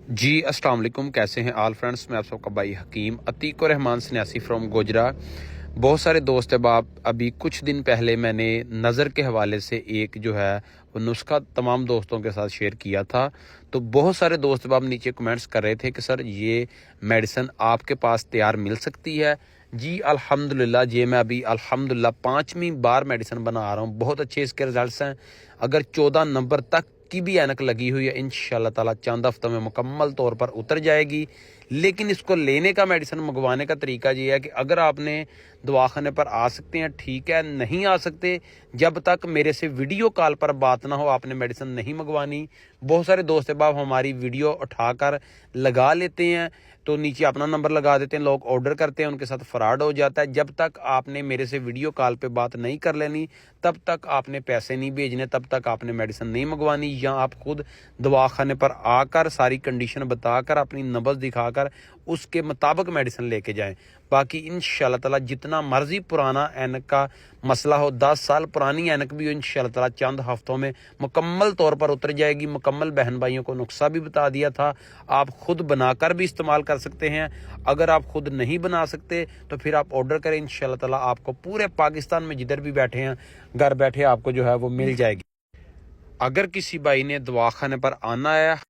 जी अस्सलाम वालेकुम, कैसे हैं आल फ्रेंड्स। मैं आप सबका भाई हकीम अतीक और रहमान सन्यासी फ्रॉम गोजरा। बहुत सारे दोस्त अहबाब, अभी कुछ दिन पहले मैंने नज़र के हवाले से एक जो है वो नुस्खा तमाम दोस्तों के साथ शेयर किया था। तो बहुत सारे दोस्त अहबाब नीचे कमेंट्स कर रहे थे कि सर ये मेडिसिन आपके पास तैयार मिल सकती है। जी अल्हम्दुलिल्लाह, ये मैं अभी अल्हम्दुलिल्लाह 5वीं बार मेडिसिन बना रहा हूँ। बहुत अच्छे इसके रिजल्ट्स हैं। अगर 14 नंबर तक की भी ऐनक लगी हुई है, इंशाल्लाह ताला चंद हफ्तों में मुकम्मल तौर पर उतर जाएगी। लेकिन इसको लेने का, मेडिसिन मंगवाने का तरीका ये है कि अगर आपने दवाखाने पर आ सकते हैं ठीक है, नहीं आ सकते, जब तक मेरे से वीडियो कॉल पर बात ना हो आपने मेडिसिन नहीं मंगवानी। बहुत सारे दोस्त बाब हमारी वीडियो उठाकर लगा लेते हैं, तो नीचे अपना नंबर लगा देते हैं, लोग ऑर्डर करते हैं, उनके साथ फ्रॉड हो जाता है। जब तक आपने मेरे से वीडियो कॉल पे बात नहीं कर लेनी, तब तक आपने पैसे नहीं भेजने, तब तक आपने मेडिसिन नहीं मंगवानी। या आप खुद दवाखाने पर आकर सारी कंडीशन बताकर, अपनी नब्ज दिखाकर उसके मुताबिक मेडिसिन लेके जाएं। बाकी इंशाल्लाह ताला जितना मर्जी पुराना ऐनक का मसला हो, 10 साल पुरानी ऐनक भी हो, इंशाल्लाह ताला चंद हफ्तों में मुकम्मल तौर पर उतर जाएगी। मुकम्मल बहन भाइयों को नुस्खा भी बता दिया था, आप खुद बनाकर भी इस्तेमाल कर सकते हैं। अगर आप खुद नहीं बना सकते तो फिर आप ऑर्डर करें, इंशाल्लाह ताला आपको पूरे पाकिस्तान में जिधर भी बैठे हैं घर बैठे आपको जो है वो मिल जाएगी। अगर किसी भाई ने दवाखाने पर आना है,